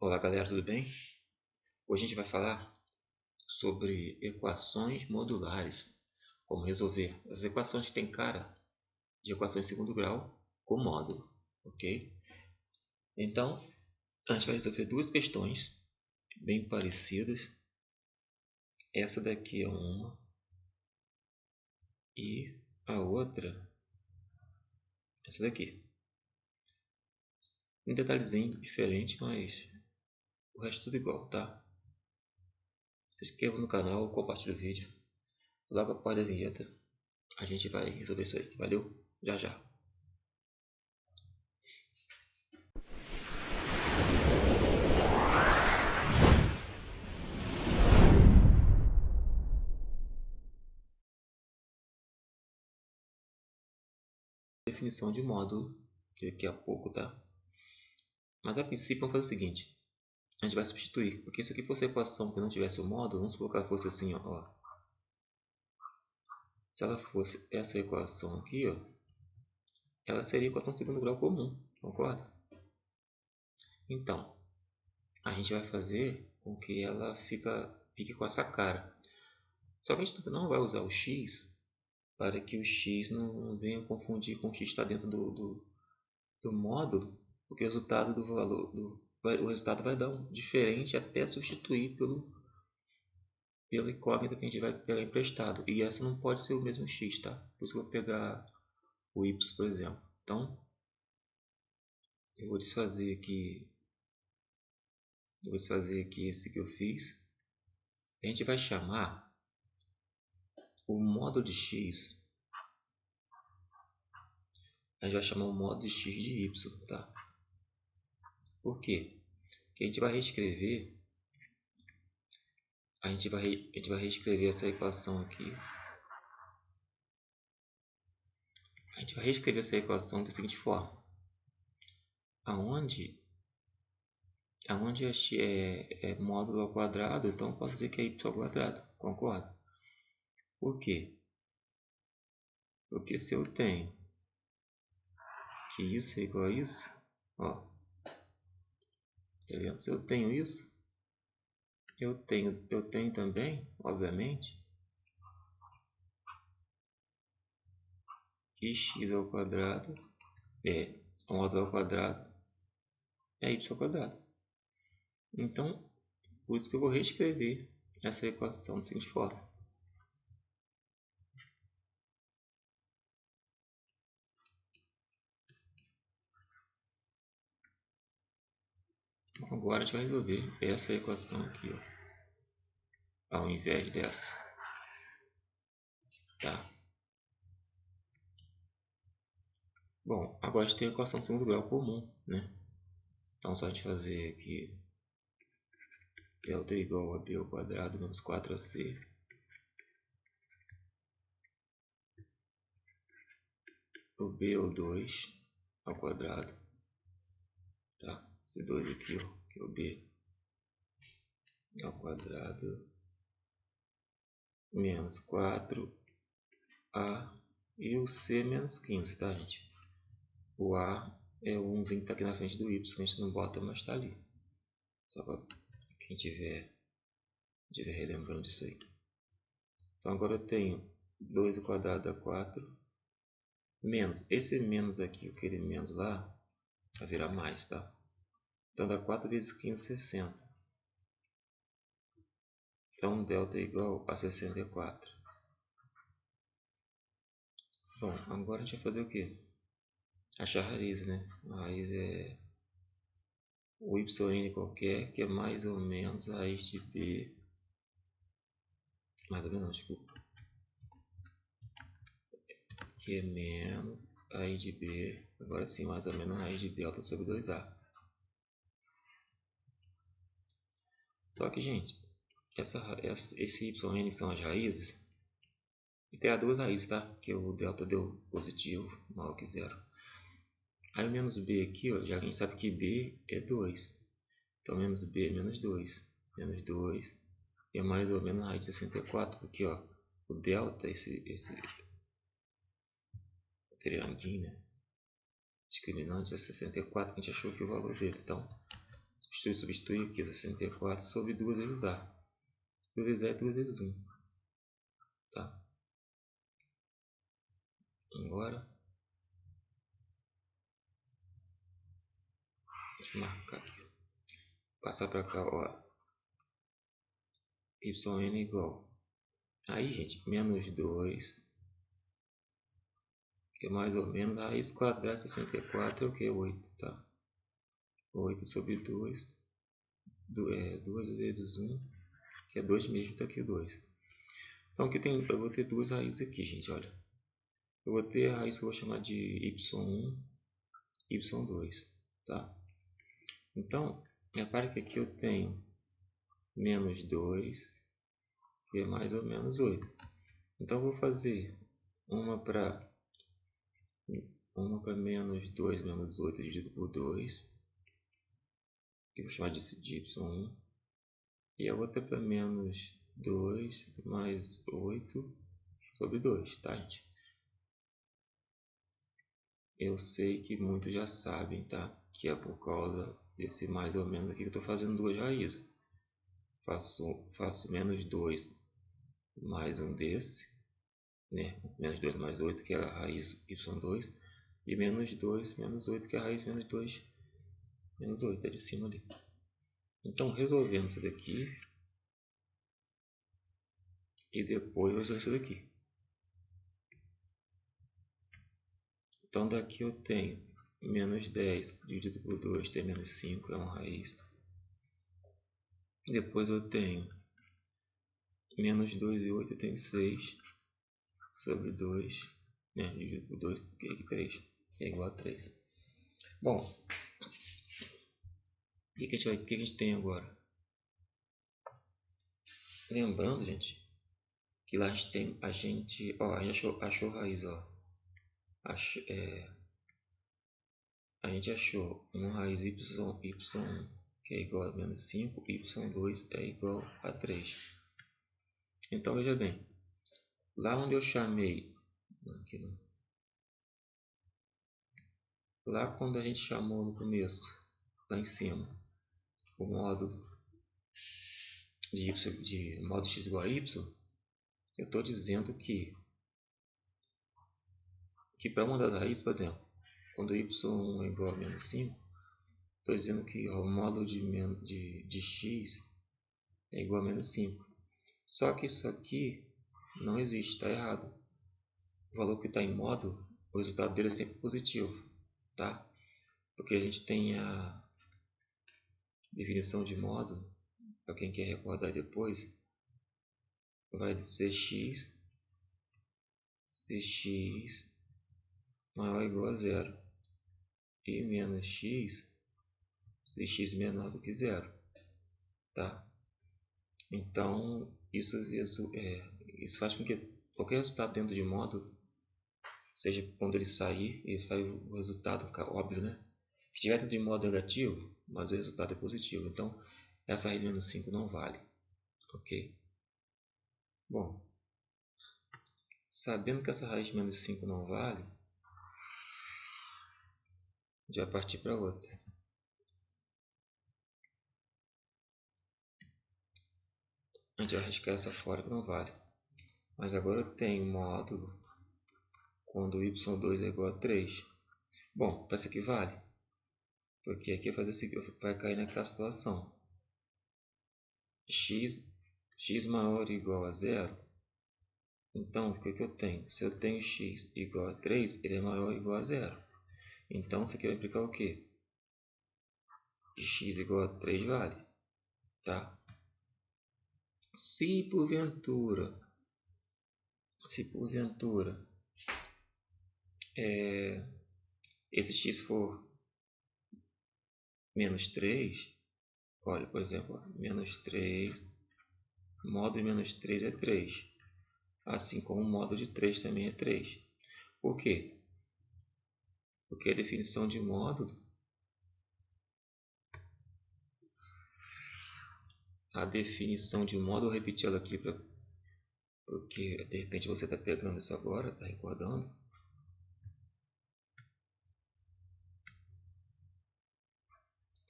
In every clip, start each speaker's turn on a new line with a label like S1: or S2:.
S1: Olá galera, tudo bem? Hoje a gente vai falar sobre equações modulares, como resolver as equações que têm cara de equações de segundo grau com módulo, ok? Então, a gente vai resolver duas questões bem parecidas. Essa daqui é uma e a outra, essa daqui. Um detalhezinho diferente, mas o resto tudo igual, tá? Se inscreva no canal, compartilhe o vídeo. Logo após a vinheta, a gente vai resolver isso aí. Valeu? Já já. Definição de módulo daqui a pouco, tá? Mas a princípio vamos fazer o seguinte: a gente vai substituir, porque se aqui fosse a equação que não tivesse o módulo, vamos supor que ela fosse assim, ó. Se ela fosse essa equação aqui, ó, ela seria a equação de segundo grau comum, concorda? Então, a gente vai fazer com que ela fique com essa cara. Só que a gente não vai usar o x para que o x não venha confundir com o x que está dentro do módulo, porque o resultado do valor o resultado vai dar um diferente até substituir pela incógnita que a gente vai pegar emprestado. E essa não pode ser o mesmo x, tá? Por isso que eu vou pegar o y, por exemplo. Então, eu vou desfazer aqui esse que eu fiz. A gente vai chamar o módulo de x. A gente vai chamar o módulo de x de y, tá? Por quê? Porque a gente vai reescrever essa equação aqui. A gente vai reescrever essa equação da seguinte forma: aonde é módulo ao quadrado, então eu posso dizer que é y ao quadrado, concorda? Por quê? Porque se eu tenho que isso é igual a isso, ó, tá vendo? Se eu tenho isso, eu tenho também, obviamente, que x ao quadrado é módulo ao quadrado é y ao quadrado. Então, por isso que eu vou reescrever essa equação da seguinte forma: agora a gente vai resolver essa equação aqui, ó, ao invés dessa, tá? Bom, agora a gente tem a equação de segundo grau comum, né? Então, só a gente fazer aqui delta é igual a b ao quadrado menos 4ac o b é o 2 ao quadrado, tá? Esse 2 aqui, ó, que é o b ao quadrado menos 4a e o c menos 15, tá, gente? O a é o 1zinho que está aqui na frente do y, que a gente não bota, mas está ali. Só para quem estiver relembrando disso aí. Então agora eu tenho 2 ao quadrado dá 4 menos, esse menos aqui, aquele menos lá, vai virar mais, tá? Então dá 4 vezes 15, 60. Então delta é igual a 64. Bom, agora a gente vai fazer o quê? Achar a raiz, né? A raiz é o yn qualquer, que é mais ou menos a raiz de b. Mais ou menos, desculpa. Que é menos a raiz de b. Agora sim, mais ou menos a raiz de delta sobre 2a. Só que, gente, esse yn são as raízes. E tem as duas raízes, tá? Porque o delta deu positivo, maior que zero. Aí o menos b aqui, ó, já a gente sabe que b é 2. Então menos b é menos 2. Menos 2 é mais ou menos a raiz de 64. Porque ó, o delta, esse trianguinho, né, discriminante é 64, que a gente achou que o valor dele. Então, substituir aqui 64 sobre 2 vezes A. 2 vezes A é 2 vezes 1. Tá? Agora, deixa eu marcar aqui. Passar para cá, ó. yn igual. Aí, gente, menos 2, que é mais ou menos a raiz quadrada de 64 é o que? 8, tá? 8 sobre 2, 2 vezes 1, que é 2 mesmo, tá aqui o 2. Então aqui eu vou ter duas raízes aqui, gente, olha. Eu vou ter a raiz que eu vou chamar de y1, y2, tá? Então, repare que aqui eu tenho menos 2, que é mais ou menos 8. Então eu vou fazer uma para menos 2 menos 8 dividido por 2, que eu vou chamar de y1, e a outra para menos 2 mais 8 sobre 2, tá, gente? Eu sei que muitos já sabem, tá? Que é por causa desse mais ou menos aqui que eu estou fazendo duas raízes. Faço menos 2 mais um desse, né? Menos 2 mais 8, que é a raiz y2, e menos 2 menos 8, que é a raiz menos 2 menos 8, é de cima ali. Então, resolvendo isso daqui, e depois resolvendo isso daqui. Então, daqui eu tenho menos 10 dividido por 2 tem menos 5, é uma raiz. Depois eu tenho menos 2 e 8, eu tenho 6 sobre 2, né, dividido por 2, que é 3, é igual a 3. Bom, o que a gente tem agora? Lembrando, gente, que lá a gente achou raiz, ó. A gente achou uma raiz y1 que é igual a menos 5, y2 é igual a 3. Então, veja bem, lá onde eu chamei, aqui não. Lá quando a gente chamou no começo, lá em cima, o módulo de modo x igual a y, eu estou dizendo que para uma das raízes, por exemplo, quando y1 é igual a menos 5, estou dizendo que o módulo de x é igual a menos 5. Só que isso aqui não existe, está errado. O valor que está em módulo, o resultado dele é sempre positivo, tá? Porque a gente tem a definição de módulo, para quem quer recordar depois, vai ser x se x maior ou igual a 0 e menos x se x menor do que 0, tá? Então isso faz com que qualquer resultado dentro de módulo, seja quando ele sair, o resultado, óbvio, né? Se estiver dentro de módulo negativo, mas o resultado é positivo, então essa raiz menos 5 não vale, ok? Bom, sabendo que essa raiz menos 5 não vale, já partir para outra. A gente vai riscar essa fora que não vale. Mas agora eu tenho módulo quando y2 é igual a 3. Bom, para isso aqui vale. Porque aqui vai cair naquela situação. X maior ou igual a 0. Então, o que eu tenho? Se eu tenho x igual a 3, ele é maior ou igual a 0. Então, isso aqui vai implicar o quê? X igual a 3 vale. Tá? Se porventura esse x for menos 3, olha, por exemplo, menos 3, módulo de menos 3 é 3, assim como o módulo de 3 também é 3. Por quê? Porque a definição de módulo, vou repetir ela aqui, porque de repente você está pegando isso agora, está recordando.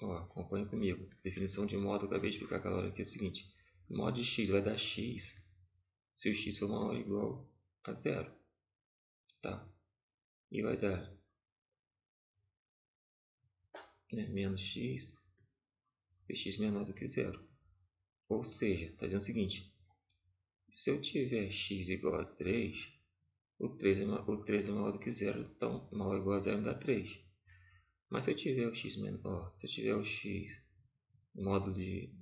S1: Ó, acompanhe comigo. Definição de modo, eu acabei de explicar aquela hora aqui, é o seguinte. Modo de x vai dar x se o x for maior ou igual a zero. Tá? E vai dar menos x se x menor do que zero. Ou seja, está dizendo o seguinte. Se eu tiver x igual a 3, o 3 é maior do que zero, então maior ou igual a zero me dá 3. Mas se eu tiver o x menor, se eu tiver o x módulo de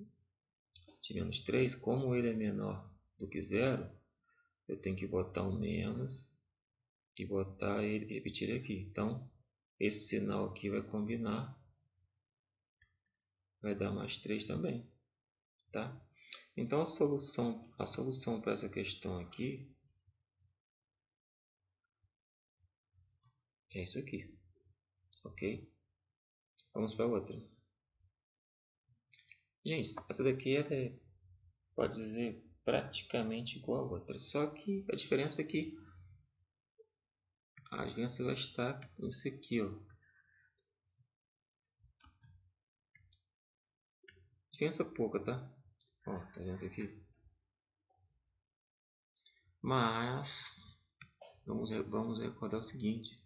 S1: menos 3, como ele é menor do que zero, eu tenho que botar um menos e botar ele, repetir ele aqui. Então, esse sinal aqui vai combinar, vai dar mais 3 também. Tá? Então, a solução para essa questão aqui é isso aqui. Ok? Vamos para outra. Gente, essa daqui pode dizer praticamente igual a outra. Só que a diferença é que a diferença vai estar nisso aqui, ó. Diferença pouca, tá? Ó, tá vendo aqui? Mas vamos recordar o seguinte.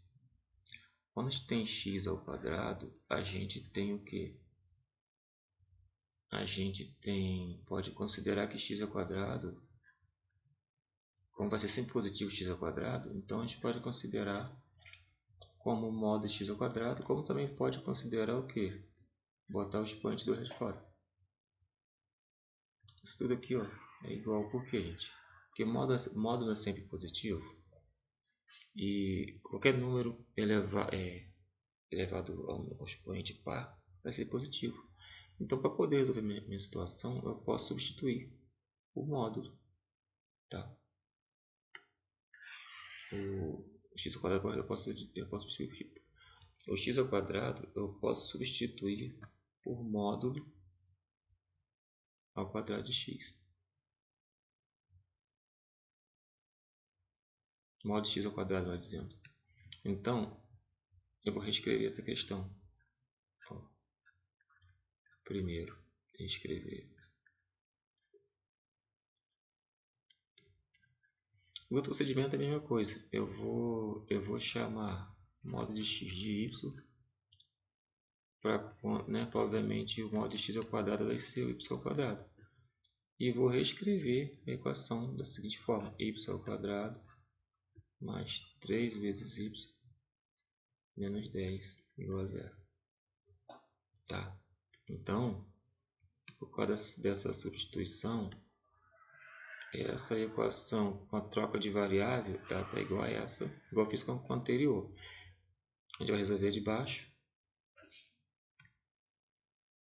S1: Quando a gente tem x ao quadrado, a gente tem o quê? A gente pode considerar que x ao quadrado, como vai ser sempre positivo x ao quadrado, então a gente pode considerar como modo x ao quadrado, como também pode considerar o quê? Botar o expoente do lado de fora. Isso tudo aqui, ó, é igual por quê, gente? Porque módulo é sempre positivo e qualquer número elevado ao expoente par vai ser positivo. Então, para poder resolver minha situação, eu posso substituir o módulo. Tá? O x ao quadrado eu posso substituir. O x ao quadrado eu posso substituir por módulo ao quadrado de x. Módulo x ao quadrado, vai dizendo. Então, eu vou reescrever essa questão. Ó, primeiro, reescrever. O outro procedimento é a mesma coisa. Eu vou chamar modo de x de y. Obviamente, o modo de x ao quadrado vai ser o y ao quadrado. E vou reescrever a equação da seguinte forma. Y ao quadrado mais 3 vezes y menos 10 igual a zero. Tá? Então, por causa dessa substituição, essa equação com a troca de variável está igual a essa, igual eu fiz com a anterior. A gente vai resolver de baixo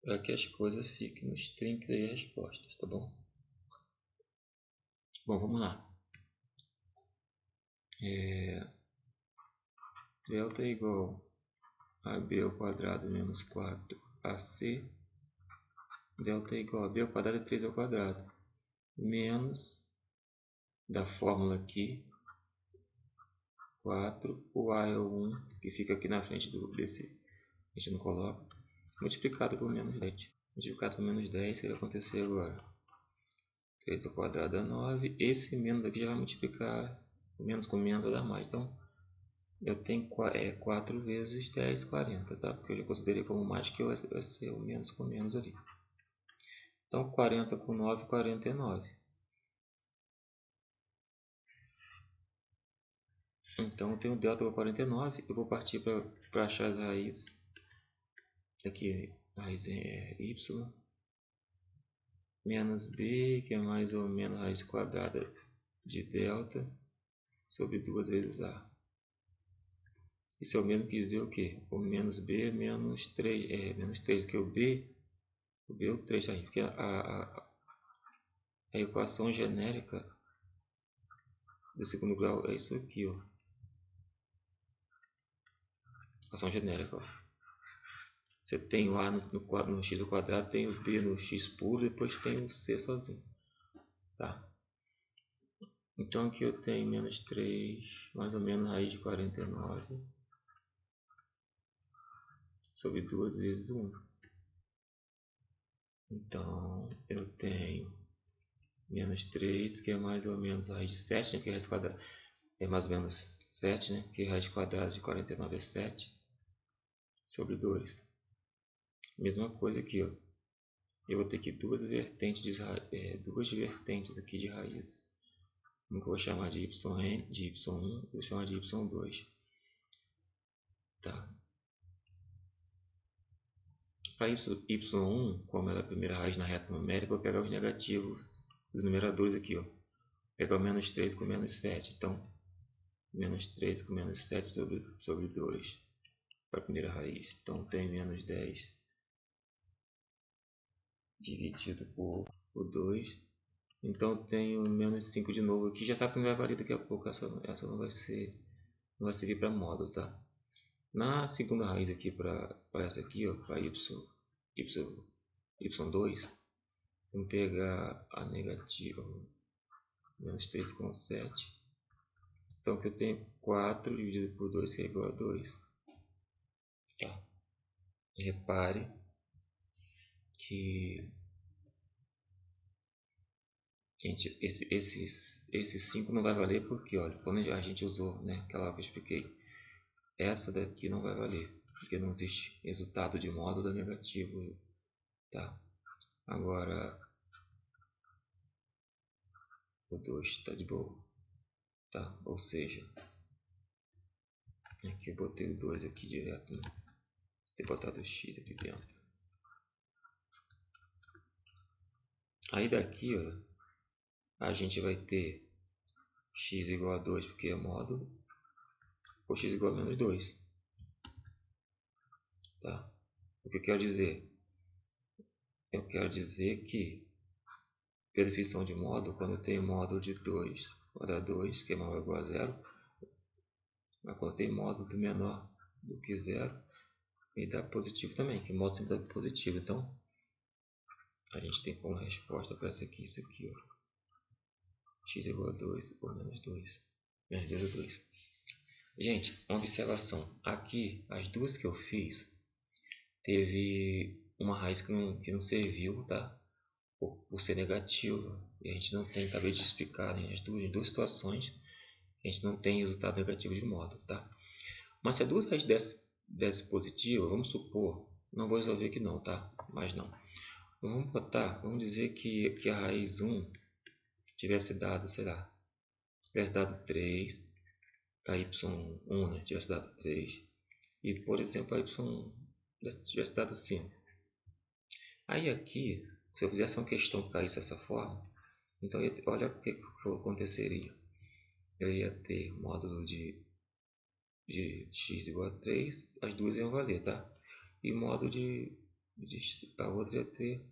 S1: para que as coisas fiquem nos trinques aí as respostas, tá bom? Bom, vamos lá. Delta é igual a b ao quadrado menos 4ac. Delta é igual a b ao quadrado é 3 ao quadrado menos, da fórmula aqui, 4, o a é o 1, que fica aqui na frente desse, a gente não coloca, multiplicado por menos 10. Multiplicado por menos 10, o que vai acontecer agora? 3 ao quadrado dá 9, esse menos aqui já vai multiplicar, menos com menos vai dar mais, então eu tenho 4 vezes 10, 40, tá? Porque eu já considerei como mais, que vai ser o menos com menos ali. Então 40 com 9, 49. Então eu tenho delta igual a 49, eu vou partir para achar as raízes. Aqui a raiz é y menos b, que é mais ou menos a raiz quadrada de delta sobre 2 vezes a. Isso é o mesmo que dizer o quê? O menos b menos 3, menos 3, que o b é o 3 aí, porque a equação genérica do segundo grau é isso aqui, ó. Equação genérica, ó. Você tem o a no x ao quadrado, tem o b no x puro, depois tem o c sozinho. Tá? Então aqui eu tenho menos 3, mais ou menos raiz de 49 sobre 2 vezes 1. Então, eu tenho menos 3, que é mais ou menos a raiz de 7, né? Que a raiz quadrada é mais ou menos 7, né? Que a raiz quadrada de 49 é 7, sobre 2. Mesma coisa aqui, ó. Eu vou ter aqui duas vertentes aqui de raiz. Uma que eu vou chamar de yn, de y1, e vou chamar de y2. Tá. Para y1, como ela é a primeira raiz na reta numérica, eu vou pegar os negativos dos numeradores aqui, ó. Vou pegar o menos 3 com menos 7. Então, menos 3 com menos 7 sobre 2 para a primeira raiz. Então, tem menos 10 dividido por 2. Então, eu tenho menos 5 de novo aqui. Já sabe que não vai valer daqui a pouco. Essa não vai servir para módulo, tá? Na segunda raiz aqui, para essa aqui, para y2, vamos pegar a negativa, menos 3,7. Então aqui eu tenho 4 dividido por 2, que é igual a 2. Tá. Repare que gente, esse 5 não vai valer porque, olha, quando a gente usou, né, aquela que eu expliquei, essa daqui não vai valer, porque não existe resultado de módulo negativo, tá? Agora, o 2 está de boa, tá? Ou seja, aqui eu botei o 2 aqui direto, né? Ter botado o x aqui dentro. Aí daqui, ó, a gente vai ter x igual a 2 porque é módulo, ou x igual a menos 2. Tá? O que eu quero dizer? Eu quero dizer que, pela definição de módulo, quando eu tenho módulo de 2 vai dar 2, que é maior ou igual a 0. Mas quando eu tenho módulo do menor do que 0, me dá positivo também, que módulo sempre dá positivo. Então, a gente tem como resposta para isso aqui, ó. X igual a 2 ou menos 2. Menos 2 ou 2. Gente, uma observação. Aqui, as duas que eu fiz, teve uma raiz que não serviu, tá? Por ser negativa. E a gente não tem, acabei de explicar, né? Em duas situações, a gente não tem resultado negativo de módulo, tá? Mas se a duas raízes desse positiva, vamos supor, não vou resolver aqui não, tá? Mas não. Vamos dizer que a raiz 1 tivesse dado, sei lá, tivesse dado 3, a y1, né, tivesse dado 3, e por exemplo a y1 tivesse dado 5. Aí aqui, se eu fizesse uma questão que caísse dessa forma, então olha o que aconteceria. Eu ia ter módulo de x igual a 3, as duas iam valer, tá? E módulo a outra ia ter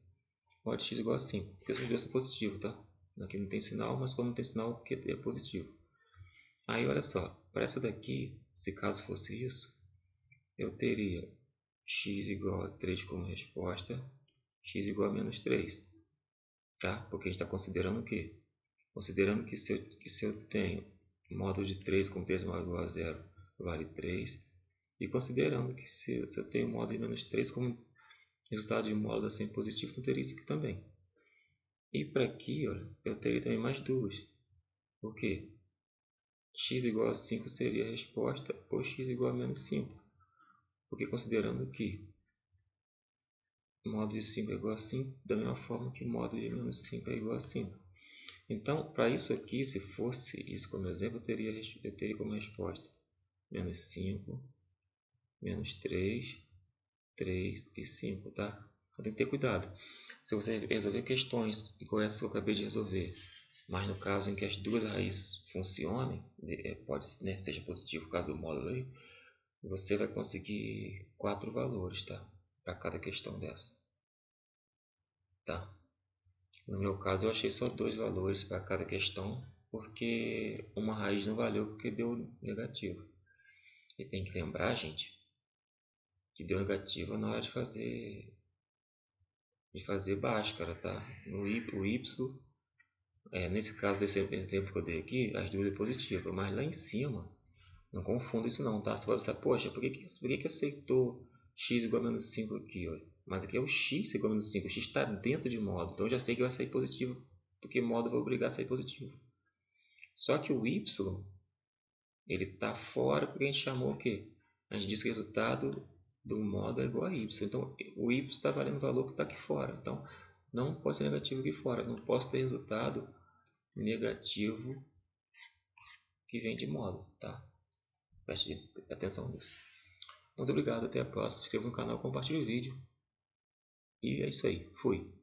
S1: módulo de x igual a 5, porque os dois são positivos, tá? Aqui não tem sinal, mas como não tem sinal, porque é positivo. Aí olha só, para essa daqui, se caso fosse isso, eu teria x igual a 3 como resposta, x igual a menos 3, tá? Porque a gente está considerando o quê? Considerando que se eu tenho módulo de 3 com 3 maior ou igual a 0 vale 3, e considerando que se eu tenho módulo de menos 3 como resultado de módulo sempre positivo, eu teria isso aqui também. E para aqui, olha, eu teria também mais duas. Por quê? X igual a 5 seria a resposta, ou x igual a menos 5. Porque considerando que módulo de 5 é igual a 5, da mesma forma que módulo de menos 5 é igual a 5. Então, para isso aqui, se fosse isso como exemplo, eu teria como resposta menos 5, menos 3, 3 e 5, tá? Então tem que ter cuidado. Se você resolver questões igual essa que eu acabei de resolver, mas no caso em que as duas raízes funcionem, pode, né, seja positivo por causa do módulo aí, você vai conseguir 4 valores, tá? Para cada questão dessa. Tá? No meu caso eu achei só 2 valores para cada questão, porque uma raiz não valeu porque deu negativo. E tem que lembrar, gente, que deu negativo na hora de fazer Bhaskara, tá? O y, nesse caso desse exemplo que eu dei aqui, as duas é positiva, mas lá em cima, não confunda isso não, tá? Você vai pensar, poxa, por que aceitou x igual a menos 5 aqui? Ó? Mas aqui é o x igual a menos 5. O x está dentro de modo. Então eu já sei que vai sair positivo, porque modo vai obrigar a sair positivo. Só que o y, ele está fora porque a gente chamou o quê? A gente disse que o resultado do modo é igual a y. Então o y está valendo o valor que está aqui fora. Então não pode ser negativo aqui fora. Não posso ter resultado negativo que vem de modo. Tá? Preste atenção nisso. Muito obrigado. Até a próxima. Se inscreva no canal, compartilhe o vídeo. E é isso aí. Fui.